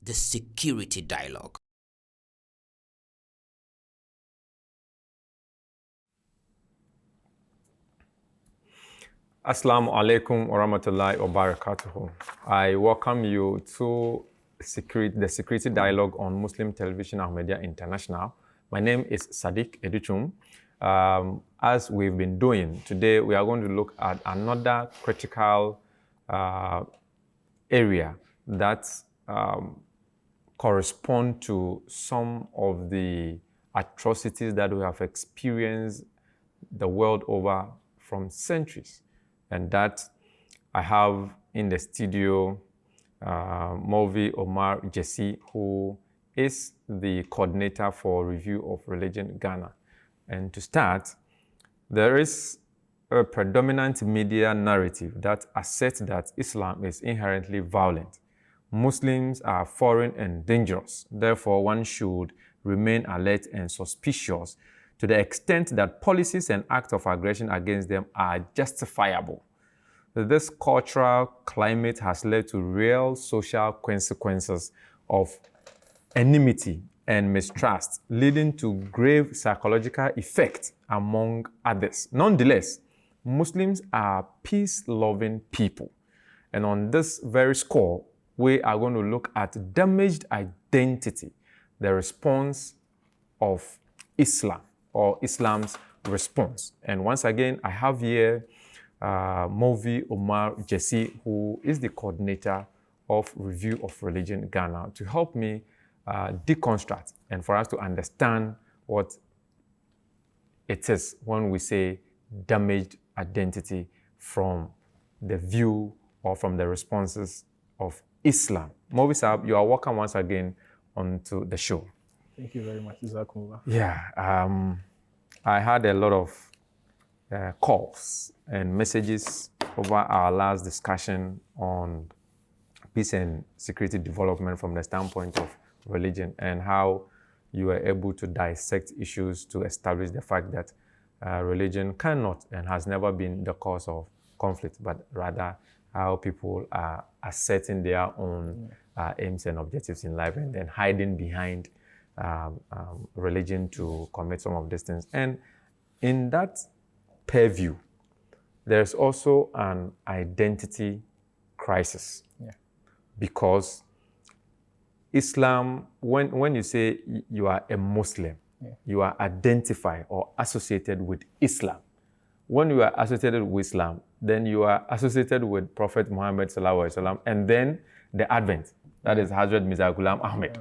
the security dialogue. Assalamu alaikum wa rahmatullahi wa barakatuhu. I welcome you to the Security Dialogue on Muslim Television Ahmadiyya International. My name is Sadiq Educhum. As we've been doing, today we are going to look at another critical area that correspond to some of the atrocities that we have experienced the world over from centuries. And that I have in the studio Molvi Omar Jesse, who is the coordinator for Review of Religion Ghana. And to start, there is a predominant media narrative that asserts that Islam is inherently violent. Muslims are foreign and dangerous. Therefore, one should remain alert and suspicious to the extent that policies and acts of aggression against them are justifiable. This cultural climate has led to real social consequences of enmity and mistrust, leading to grave psychological effects among others. Nonetheless, Muslims are peace-loving people. And on this very score, we are going to look at damaged identity, the response of Islam, or Islam's response. And once again, I have here Molvi Omar Jesse, who is the coordinator of Review of Religion Ghana, to help me deconstruct and for us to understand what it is when we say damaged identity from the view or from the responses of Islam. Molvi Saab, you are welcome once again onto the show. Thank you very much, Jazakumullah. Yeah, I had a lot of calls and messages over our last discussion on peace and security development from the standpoint of religion, and how you were able to dissect issues to establish the fact that religion cannot and has never been the cause of conflict, but rather how people are asserting their own aims and objectives in life and then hiding behind religion to commit some of these things. And in that purview, there's also an identity crisis. Yeah. Because Islam, when you say you are a Muslim, you are identified or associated with Islam. When you are associated with Islam, then you are associated with Prophet Muhammad Sallallahu Alaihi Wasallam, and then the Advent, that is Hazrat Mirza Ghulam Ahmed,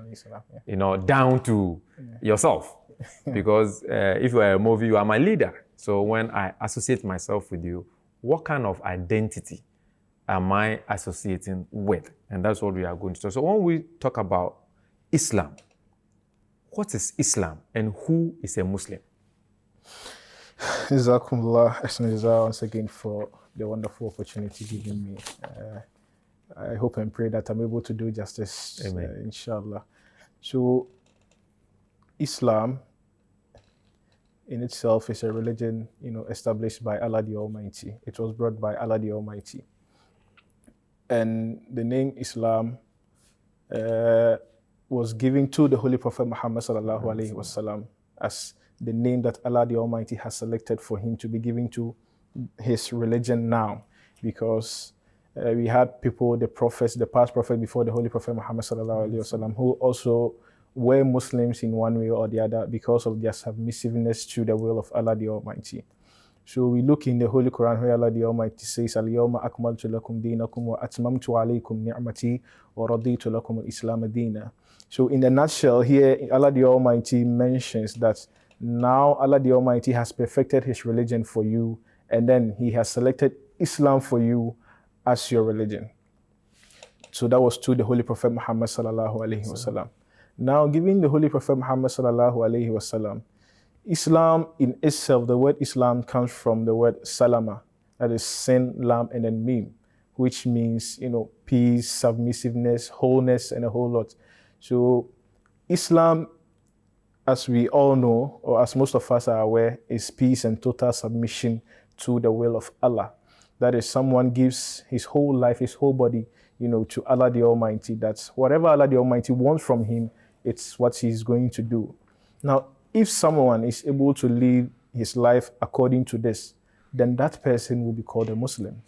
you know, down to yourself. Because if you are a movie, you are my leader. So when I associate myself with you, what kind of identity am I associating with? And that's what we are going to talk. So when we talk about Islam, what is Islam and who is a Muslim? Jazakumullah once again for the wonderful opportunity given me. I hope and pray that I'm able to do justice, inshallah. So, Islam in itself is a religion, established by Allah the Almighty. It was brought by Allah the Almighty. And the name Islam was given to the Holy Prophet Muhammad sallallahu alaihi wasallam as the name that Allah the Almighty has selected for him to be given to his religion now, because we had people, the prophets, the past prophet before the Holy Prophet Muhammad sallallahu alaihi wasallam, who also were Muslims in one way or the other because of their submissiveness to the will of Allah the Almighty. So we look in the Holy Quran where Allah the Almighty says, Al-yawma akmaltu lakum dinakum wa atmamtu alaykum ni'mati wa raditu lakum al-islam dina. So in a nutshell here, Allah the Almighty mentions that now Allah the Almighty has perfected his religion for you, and then he has selected Islam for you as your religion. So that was to the Holy Prophet Muhammad sallallahu alaihi wasallam. Now, giving the Holy Prophet Muhammad sallallahu alaihi wasallam, Islam in itself, the word Islam comes from the word salama, that is sin, lam, and then mim, which means, peace, submissiveness, wholeness, and a whole lot. So Islam, as we all know, or as most of us are aware, is peace and total submission to the will of Allah. That is, someone gives his whole life, his whole body, to Allah the Almighty, that whatever Allah the Almighty wants from him, it's what he's going to do. Now, if someone is able to live his life according to this, then that person will be called a Muslim.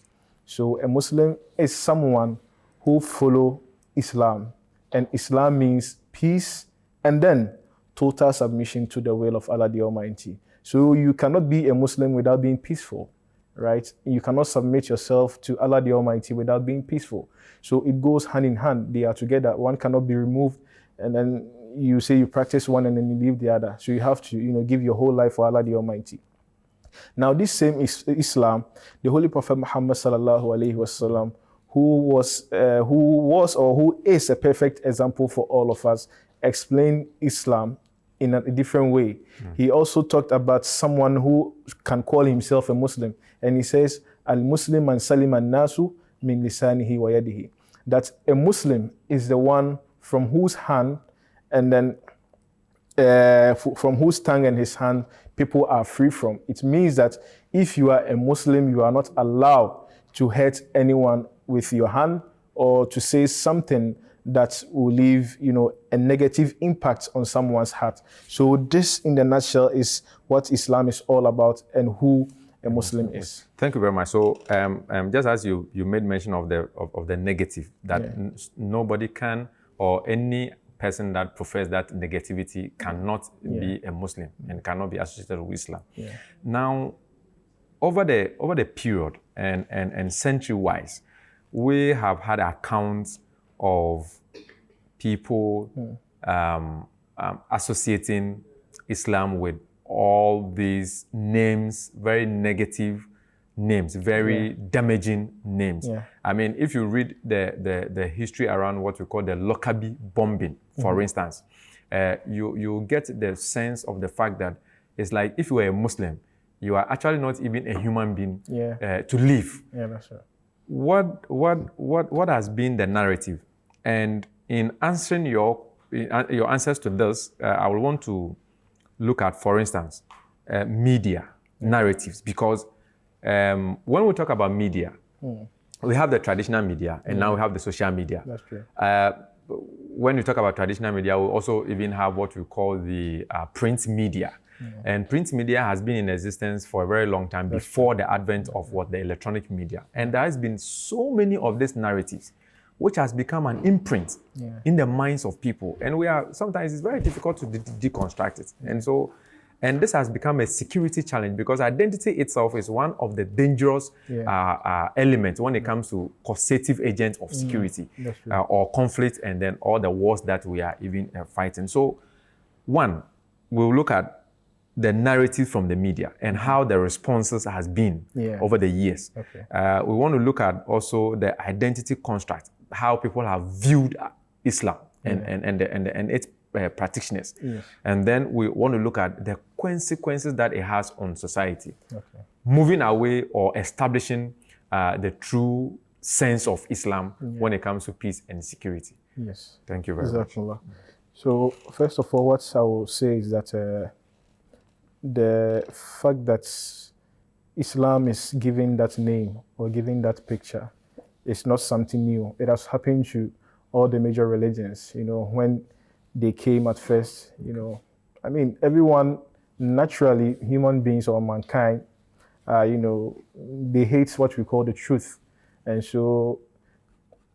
So a Muslim is someone who follow Islam, and Islam means peace and then total submission to the will of Allah the Almighty. So you cannot be a Muslim without being peaceful, right? You cannot submit yourself to Allah the Almighty without being peaceful. So it goes hand in hand. They are together. One cannot be removed, and then you say you practice one and then you leave the other. So you have to, give your whole life for Allah the Almighty. Now, this same Islam, the Holy Prophet Muhammad sallallahu alaihi wasallam, who is a perfect example for all of us, explained Islam in a different way. He also talked about someone who can call himself a Muslim, and he says, "Al-Muslim man salim an-nasu min lisanihi wa yadihi." That a Muslim is the one from whose hand and then from whose tongue and his hand people are free from. It means that if you are a Muslim, you are not allowed to hurt anyone with your hand or to say something that will leave, a negative impact on someone's heart. So this, in the nutshell, is what Islam is all about and who a Muslim is. Thank you very much. So, just as you made mention of the negative, that nobody can, or any person that professes that negativity cannot be a Muslim and cannot be associated with Islam. Now, over the period and century-wise, we have had accounts of people associating Islam with all these names, very negative names, very damaging names. I mean, if you read the history around what we call the Lockerbie bombing, for instance, you get the sense of the fact that it's like if you were a Muslim, you are actually not even a human being to live. Yeah, that's right. What has been the narrative? And in answering your answers to this, I will want to look at, for instance, media narratives, because when we talk about media, we have the traditional media, and now we have the social media. That's true. When we talk about traditional media, we also even have what we call the print media. And print media has been in existence for a very long time before the advent of the electronic media. And there has been so many of these narratives, which has become an imprint in the minds of people. And sometimes it's very difficult to deconstruct it. And this has become a security challenge, because identity itself is one of the dangerous elements when it comes to causative agents of security or conflict, and then all the wars that we are even fighting. So, one, we'll look at the narrative from the media and how the responses has been over the years. We want to look at also the identity construct, how people have viewed Islam and its practitioners. And then we want to look at the consequences that it has on society, moving away or establishing the true sense of Islam when it comes to peace and security. Yes. Thank you very much. So first of all, what I will say is that the fact that Islam is giving that name or giving that picture is not something new. It has happened to all the major religions, when they came at first, I mean, everyone, naturally, human beings or mankind, they hate what we call the truth. And so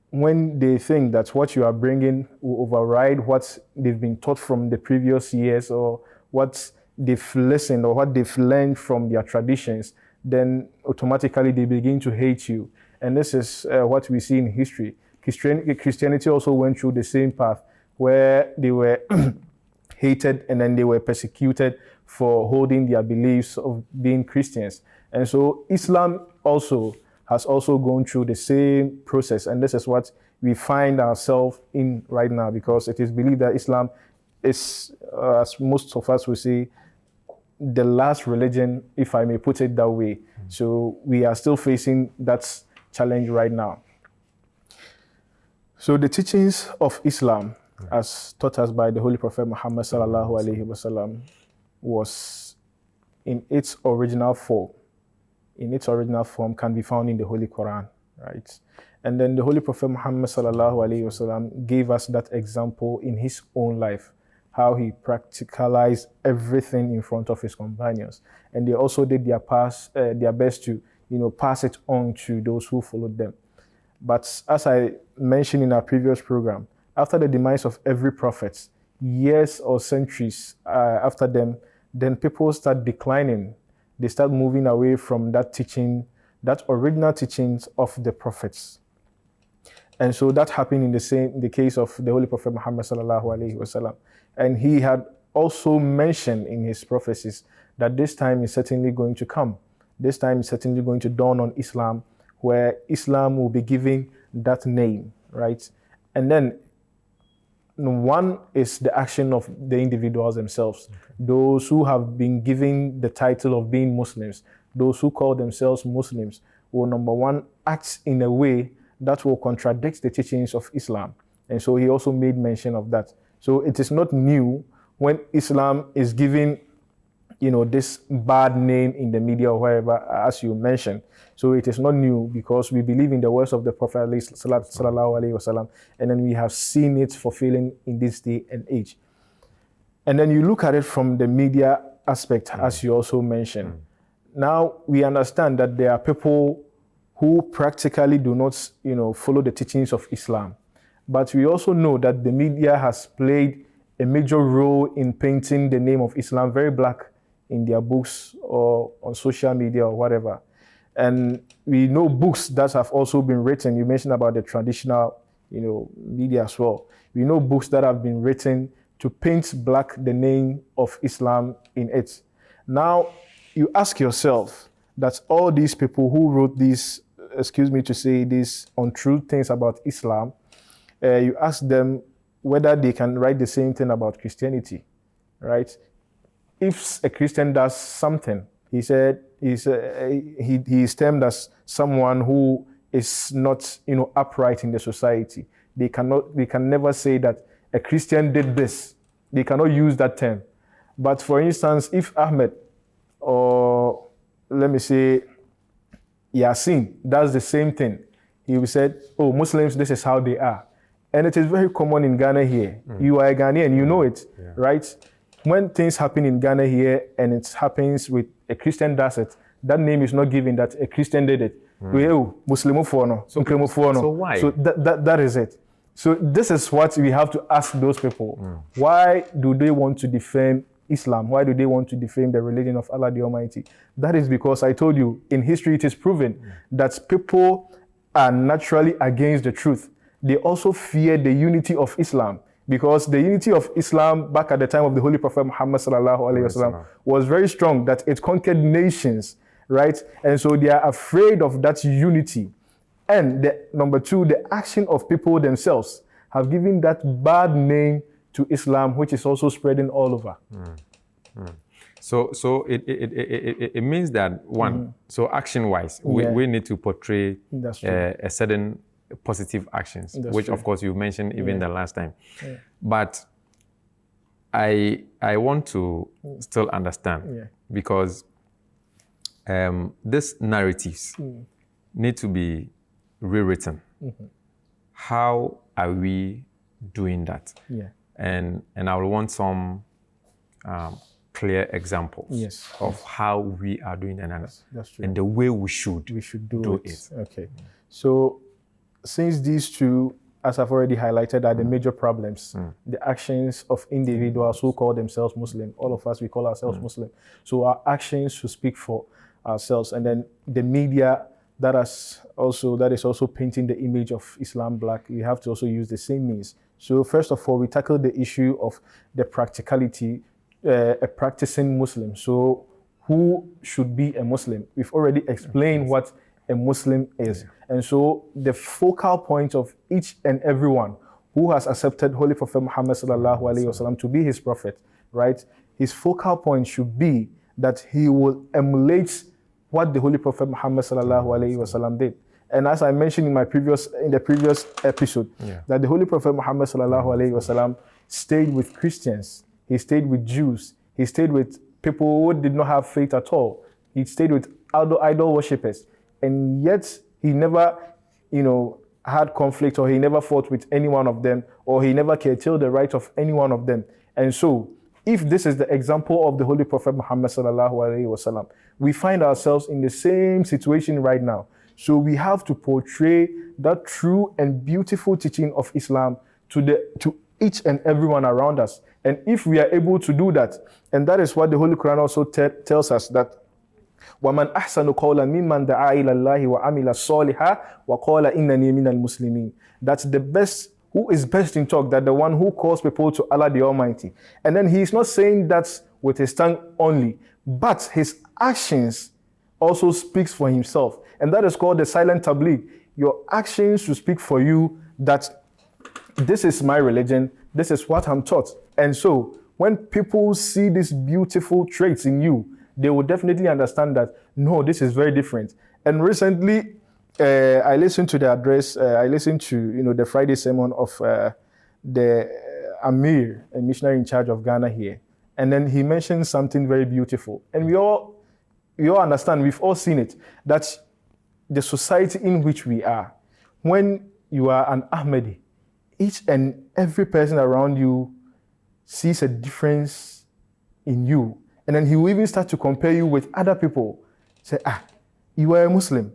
when they think that what you are bringing will override what they've been taught from the previous years, or what they've listened or what they've learned from their traditions, then automatically they begin to hate you. And this is what we see in history. Christianity also went through the same path, where they were hated and then they were persecuted for holding their beliefs of being Christians. And so Islam also has gone through the same process. And this is what we find ourselves in right now, because it is believed that Islam is, as most of us will say, the last religion, if I may put it that way. So we are still facing that challenge right now. So the teachings of Islam, as taught us by the Holy Prophet Muhammad sallallahu alaihi wasallam, was in its original form. In its original form can be found in the Holy Quran, right? And then the Holy Prophet Muhammad sallallahu alaihi wasallam gave us that example in his own life, how he practicalized everything in front of his companions, and they also did their best to pass it on to those who followed them. But as I mentioned in our previous program, after the demise of every prophet, years or centuries after them, then people start declining. They start moving away from that teaching, that original teachings of the prophets. And so that happened in the case of the Holy Prophet Muhammad sallallahu alaihi wasallam. And he had also mentioned in his prophecies that this time is certainly going to come. This time is certainly going to dawn on Islam, where Islam will be given that name, right? And then one is the action of the individuals themselves. Those who have been given the title of being Muslims, those who call themselves Muslims, will, number one, act in a way that will contradict the teachings of Islam. And so he also made mention of that. So it is not new when Islam is given, this bad name in the media or wherever, as you mentioned. So it is not new because we believe in the words of the Prophet sallallahu alaihi wasallam, and then we have seen it fulfilling in this day and age. And then you look at it from the media aspect, as you also mentioned. Now we understand that there are people who practically do not, follow the teachings of Islam. But we also know that the media has played a major role in painting the name of Islam very black in their books or on social media or whatever. And we know books that have also been written. You mentioned about the traditional, media as well. We know books that have been written to paint black the name of Islam in it. Now, you ask yourself that all these people who wrote these, these untrue things about Islam, you ask them whether they can write the same thing about Christianity, right? If a Christian does something, he said he is termed as someone who is not, upright in the society. They can never say that a Christian did this. They cannot use that term. But for instance, if Ahmed or let me say Yasin does the same thing, he will say, oh, Muslims, this is how they are. And it is very common in Ghana here. You are a Ghanaian, you know it, right? When things happen in Ghana here and it happens with a Christian does it, that name is not given that a Christian did it. So why? So that is it. So this is what we have to ask those people. Why do they want to defame Islam? Why do they want to defame the religion of Allah the Almighty? That is because I told you, in history it is proven that people are naturally against the truth. They also fear the unity of Islam, because the unity of Islam back at the time of the Holy Prophet Muhammad sallallahu alaihi wasallam was very strong, that it conquered nations, right? And so they are afraid of that unity. And number two, the action of people themselves have given that bad name to Islam, which is also spreading all over. So it means that one, so action-wise, we need to portray a certain positive actions, which of course you mentioned even the last time. But I want to still understand, because these narratives need to be rewritten. How are we doing that? And I will want some clear examples of how we are doing and the way we should do it. Okay. So since these two, as I've already highlighted, are the major problems, the actions of individuals who call themselves Muslim, all of us, we call ourselves Muslim. So our actions should speak for ourselves. And then the media that is also painting the image of Islam black, we have to also use the same means. So first of all, we tackle the issue of the practicality, a practicing Muslim. So who should be a Muslim? We've already explained what a Muslim is. And so the focal point of each and everyone who has accepted Holy Prophet Muhammad sallallahu alaihi wasallam to be his prophet, right? His focal point should be that he will emulate what the Holy Prophet Muhammad sallallahu alaihi wasallam did. And as I mentioned in the previous episode, that the Holy Prophet Muhammad sallallahu alaihi wasallam stayed with Christians, he stayed with Jews, he stayed with people who did not have faith at all. He stayed with idol worshippers, and yet he never, had conflict, or he never fought with any one of them, or he never curtailed the right of any one of them. And so, if this is the example of the Holy Prophet Muhammad sallallahu alaihi wasallam, we find ourselves in the same situation right now. So we have to portray that true and beautiful teaching of Islam to each and everyone around us. And if we are able to do that, and that is what the Holy Quran also tells us, that وَمَنْ أَحْسَنُ قَوْلًا مِمَّنْ دَعَا إِلَى اللَّهِ وَعَمِلَ صَالِحًا وَقَالَ إِنَّنِي مِنَ الْمُسْلِمِينَ. That's the best, who is best in talk, that the one who calls people to Allah the Almighty. And then he is not saying that with his tongue only, but his actions also speaks for himself. And that is called the silent tabligh. Your actions should speak for you that this is my religion, this is what I'm taught. And so when people see these beautiful traits in you, they will definitely understand that, no, this is very different. And recently, I listened to the address, I listened to the Friday sermon of the Amir, a missionary in charge of Ghana here. And then he mentioned something very beautiful. And we all understand, we've all seen it, that the society in which we are, when you are an Ahmadi, each and every person around you sees a difference in you. And then he will even start to compare you with other people. Say, you are a Muslim.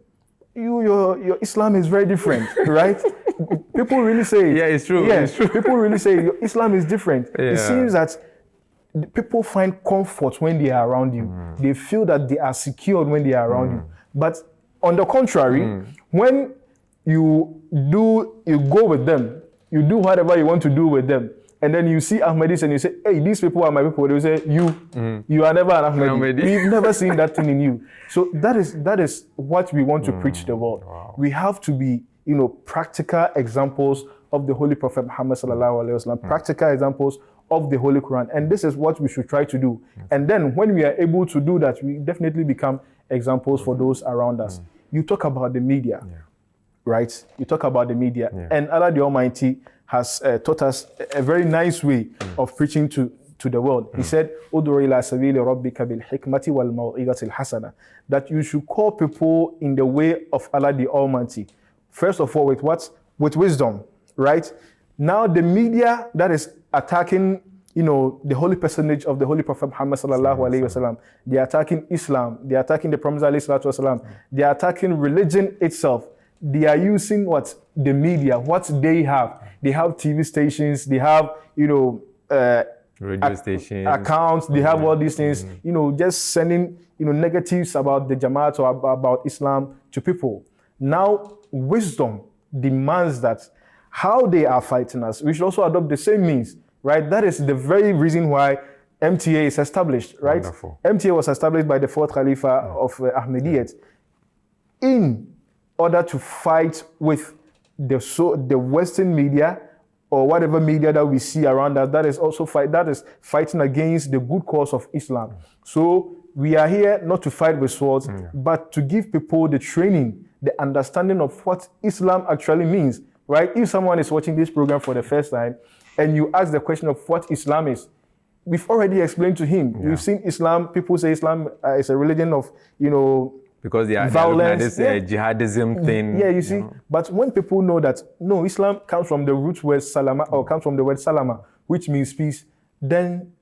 Your Islam is very different, right? People really say it. Yeah, it's true. Yeah, it's true. People really say your Islam is different. Yeah. It seems that people find comfort when they are around you. They feel that they are secured when they are around you. But on the contrary, when you go with them, you do whatever you want to do with them, and then you see Ahmadis and you say, hey, these people are my people. They will say, you are never an Ahmadi. We've never seen that thing in you. So that is what we want to preach to the world. Wow. We have to be, practical examples of the Holy Prophet Muhammad sallallahu alaihi wasallam, practical examples of the Holy Quran. And this is what we should try to do. And then when we are able to do that, we definitely become examples for those around us. You talk about the media, right? You talk about the media. And Allah the Almighty has taught us a very nice way of preaching to the world. He said, "Ud'u ila sabili rabbika bil hikmati wal maw'izati al hasana." That you should call people in the way of Allah the Almighty. First of all, with what? With wisdom, right? Now the media that is attacking, the holy personage of the Holy Prophet Muhammad sallallahu alaihi wasallam, they are attacking Islam, they are attacking the Prophet alaihi salatu wasallam, they are attacking religion itself. They are using what? The media, what they have. They have TV stations, they have, radio stations, accounts, they have all these things, just sending, negatives about the Jamaat or about Islam to people. Now, wisdom demands that how they are fighting us, we should also adopt the same means, right? That is the very reason why MTA is established, right? Wonderful. MTA was established by the fourth Khalifa of Ahmadiyyat in order to fight with the Western media or whatever media that we see around us. That is also fighting against the good cause of Islam. So we are here not to fight with swords, but to give people the training, the understanding of what Islam actually means, right? If someone is watching this program for the first time and you ask the question of what Islam is, we've already explained to him. We've seen Islam, people say Islam is a religion of, because they are violence. They're looking at this jihadism thing. Yeah, you see. But when people know that, no, Islam comes from the root word salama, or comes from the word salama, which means peace, then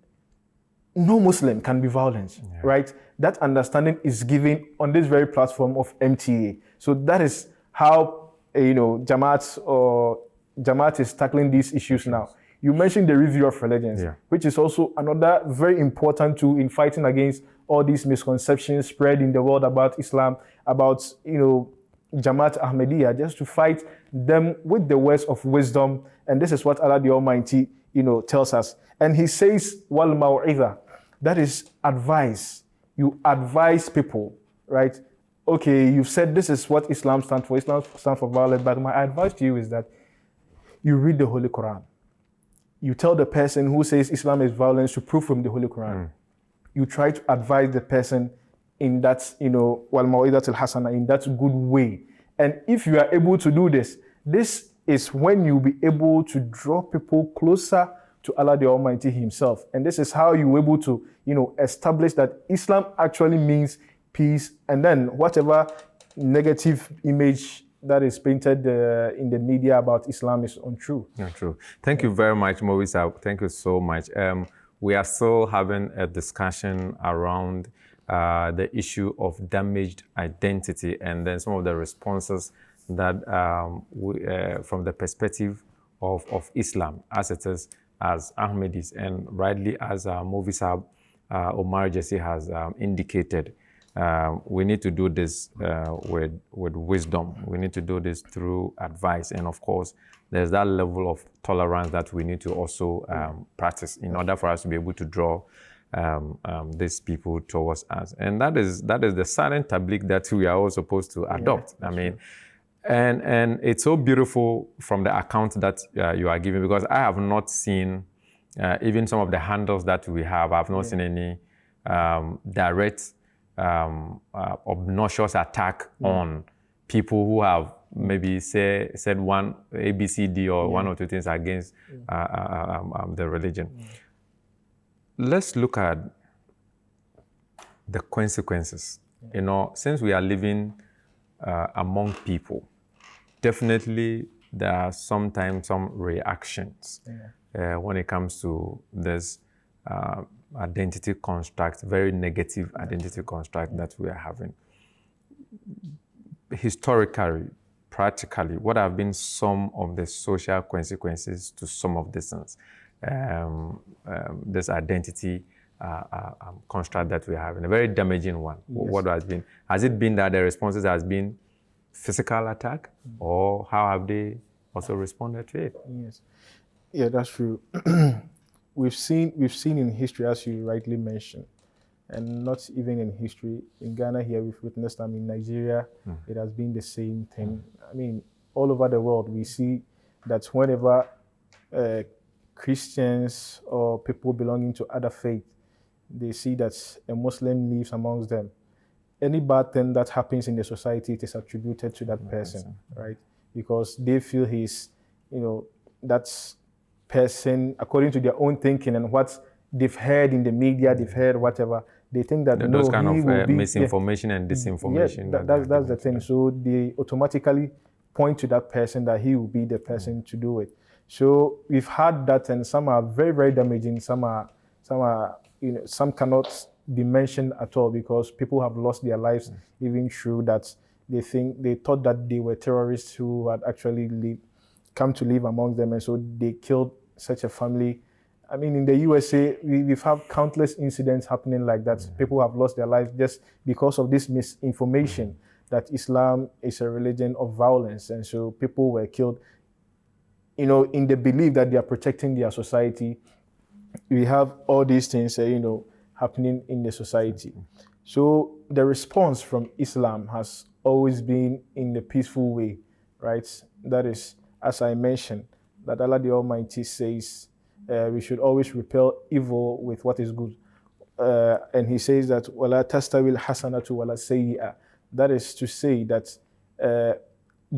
no Muslim can be violent, right? That understanding is given on this very platform of MTA. So that is how, Jamaat is tackling these issues now. You mentioned the review of religions, which is also another very important tool in fighting against all these misconceptions spread in the world about Islam, about, Jamaat Ahmadiyya, just to fight them with the words of wisdom. And this is what Allah the Almighty, tells us. And He says, wal maw'idha, that is advice. You advise people, right? Okay, you've said this is what Islam stands for. Islam stands for violence, but my advice to you is that you read the Holy Quran. You tell the person who says Islam is violence to prove from the Holy Quran. You try to advise the person in that, wal maw'idat al-hasana, in that good way. And if you are able to do this, this is when you'll be able to draw people closer to Allah the Almighty Himself. And this is how you're able to, establish that Islam actually means peace. And then whatever negative image that is painted in the media about Islam is untrue. Yeah, true. Thank you very much, Maurice. Thank you so much. We are still having a discussion around the issue of damaged identity and then some of the responses that from the perspective of Islam as it is as Ahmadis and rightly as Movisab Omar Jesse has indicated. We need to do this with wisdom. We need to do this through advice. And of course, there's that level of tolerance that we need to also practice in order for us to be able to draw these people towards us. And that is the silent tabligh that we are all supposed to adopt. I mean, and it's so beautiful from the account that you are giving, because I have not seen even some of the handles that we have. I've not seen any direct obnoxious attack on people who have maybe said one ABCD or one or two things against the religion. Let's look at the consequences. You know, since we are living among people, definitely there are sometimes some reactions when it comes to this identity construct, very negative identity construct that we are having. Historically, practically, what have been some of the social consequences to some of these things? This identity construct that we are having, a very damaging one. Yes. What has it been that the responses has been physical attack, or how have they also responded to it? Yes, yeah, that's true. We've seen in history, as you rightly mentioned, and not even in history. In Ghana here, we've witnessed, in Nigeria, it has been the same thing. I mean, all over the world, we see that whenever Christians or people belonging to other faith, they see that a Muslim lives amongst them, any bad thing that happens in the society, it is attributed to that person, right? Because they feel he's, that's person, according to their own thinking and what they've heard in the media, they've heard whatever, they think that those kind of misinformation and disinformation. That's the thing. So they automatically point to that person that he will be the person to do it. So we've had that, and some are very, very damaging. Some are, some cannot be mentioned at all because people have lost their lives even through that. They thought that they were terrorists who had actually come to live among them, and so they killed such a family. I mean, in the USA, we've had countless incidents happening like that. People have lost their lives just because of this misinformation that Islam is a religion of violence, and so people were killed, in the belief that they are protecting their society. We have all these things, happening in the society. So the response from Islam has always been in the peaceful way, right? That is, as I mentioned, that Allah the Almighty says we should always repel evil with what is good. And he says that وَلَا تَسْتَوِي الْحَسَنَةُ وَلَا السَّيِّئَةُ. That is to say that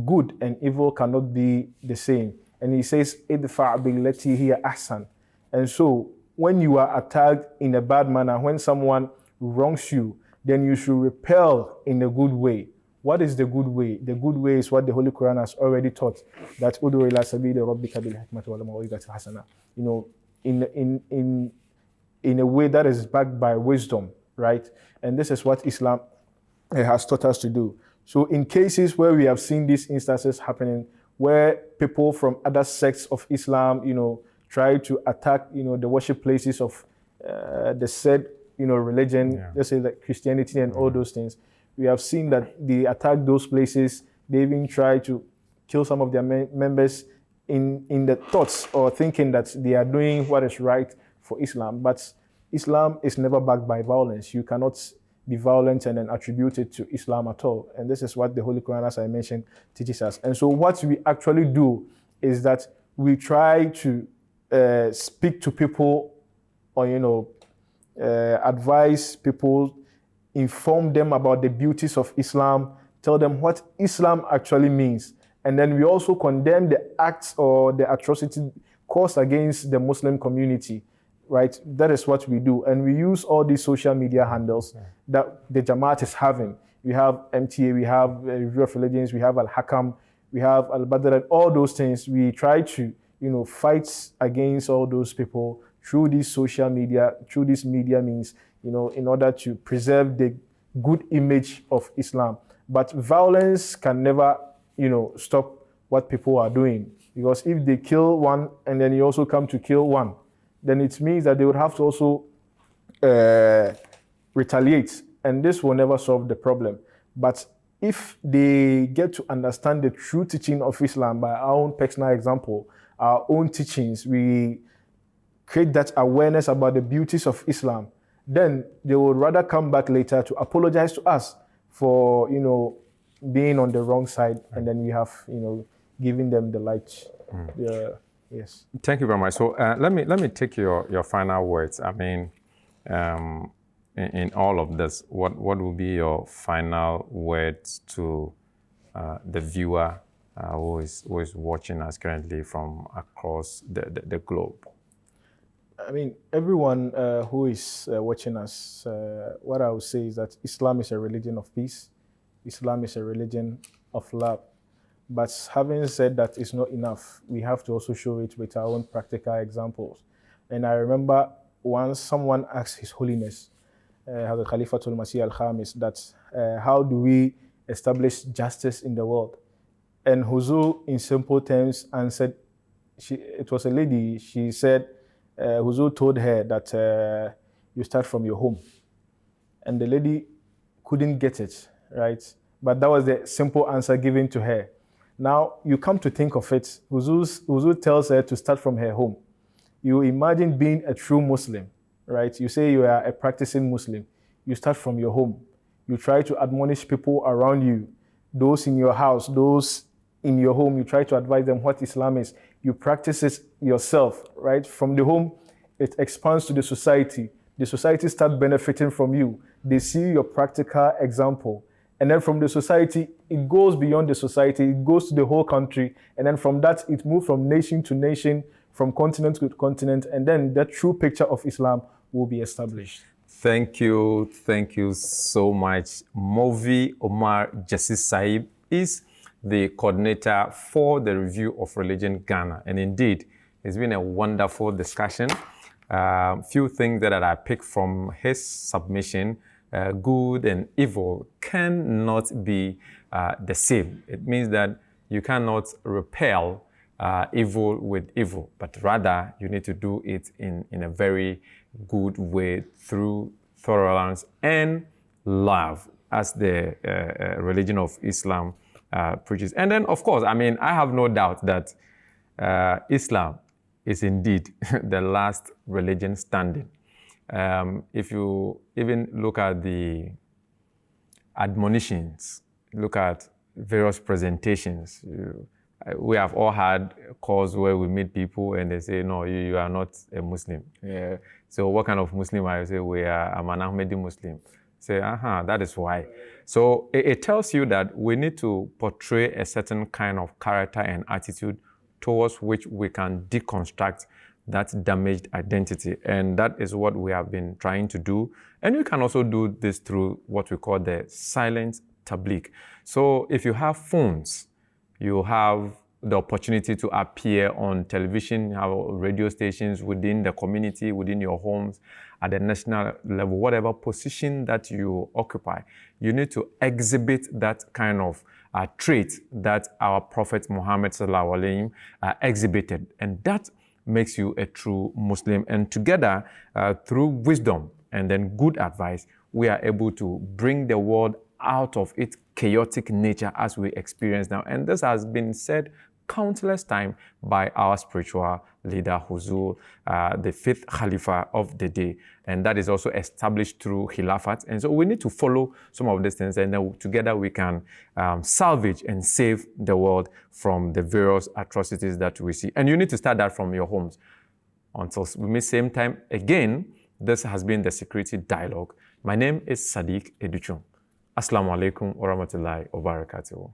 good and evil cannot be the same. And he says, إِدْفَعْ بِالَّتِي هِيَ أَحْسَنُ. And so when you are attacked in a bad manner, when someone wrongs you, then you should repel in a good way. What is the good way? The good way is what the Holy Quran has already taught, that udu ila sabili rabbika bil hikmati wal maw'izati hasana. In a way that is backed by wisdom, right? And this is what Islam has taught us to do. So in cases where we have seen these instances happening, where people from other sects of Islam, try to attack, the worship places of the said, religion, let's say like Christianity and all those things, we have seen that they attack those places. They even try to kill some of their members in the thoughts or thinking that they are doing what is right for Islam. But Islam is never backed by violence. You cannot be violent and then attribute it to Islam at all. And this is what the Holy Quran, as I mentioned, teaches us. And so what we actually do is that we try to speak to people or, advise people, inform them about the beauties of Islam, tell them what Islam actually means. And then we also condemn the acts or the atrocity caused against the Muslim community, right? That is what we do. And we use all these social media handles that the Jamaat is having, We have MTA, we have Review of Religions, we have Al-Hakam, we have Al-Badr, and all those things. We try to, fight against all those people through this social media, through this media means, in order to preserve the good image of Islam. But violence can never, stop what people are doing. Because if they kill one and then you also come to kill one, then it means that they would have to also retaliate. And this will never solve the problem. But if they get to understand the true teaching of Islam by our own personal example, our own teachings, we create that awareness about the beauties of Islam, then they would rather come back later to apologize to us for, being on the wrong side. And then we have, giving them the light. Yes. Thank you very much. So let me take your final words. I mean, in all of this, what will be your final words to the viewer who is watching us currently from across the globe? I mean, everyone who is watching us, what I would say is that Islam is a religion of peace. Islam is a religion of love. But having said that, it's not enough. We have to also show it with our own practical examples. And I remember once someone asked His Holiness, Hazrat Khalifatul Masih al-Khamis, that how do we establish justice in the world? And Huzur, in simple terms, answered, it was a lady, she said, Huzur told her that you start from your home. And the lady couldn't get it, right? But that was the simple answer given to her. Now, you come to think of it, Huzur tells her to start from her home. You imagine being a true Muslim, right? You say you are a practicing Muslim. You start from your home. You try to admonish people around you, those in your house, those in your home. You try to advise them what Islam is. You practice it yourself, right? From the home, it expands to the society. The society starts benefiting from you. They see your practical example. And then from the society, it goes beyond the society, it goes to the whole country. And then from that, it moves from nation to nation, from continent to continent. And then that true picture of Islam will be established. Thank you so much. Movi Omar Jassis Saib is the coordinator for the Review of Religion Ghana. And indeed, it's been a wonderful discussion. Few things that I picked from his submission. Good and evil cannot be the same. It means that you cannot repel evil with evil, but rather you need to do it in a very good way through tolerance and love, as the religion of Islam preaches. And then, of course, I mean, I have no doubt that Islam is indeed the last religion standing. If you even look at the admonitions, look at various presentations, we have all had calls where we meet people and they say, no, you are not a Muslim. Yeah. So what kind of Muslim are you? Say, I'm an Ahmadi Muslim. Say, that is why. So it tells you that we need to portray a certain kind of character and attitude towards which we can deconstruct that damaged identity. And that is what we have been trying to do. And you can also do this through what we call the silent tabligh. So if you have phones, you have the opportunity to appear on television, you have radio stations within the community, within your homes, at the national level, whatever position that you occupy, you need to exhibit that kind of trait that our Prophet Muhammad sallallahu alaihi wasallam exhibited. And that makes you a true Muslim. And together, through wisdom and then good advice, we are able to bring the world out of its chaotic nature as we experience now. And this has been said countless times by our spiritual leader, Huzur, the fifth Khalifa of the day. And that is also established through Khilafat. And so we need to follow some of these things, and then together we can salvage and save the world from the various atrocities that we see. And you need to start that from your homes. Until we meet same time again, this has been the Security Dialogue. My name is Sadiq Educhum. Assalamu alaikum wa rahmatullahi wa barakatuh.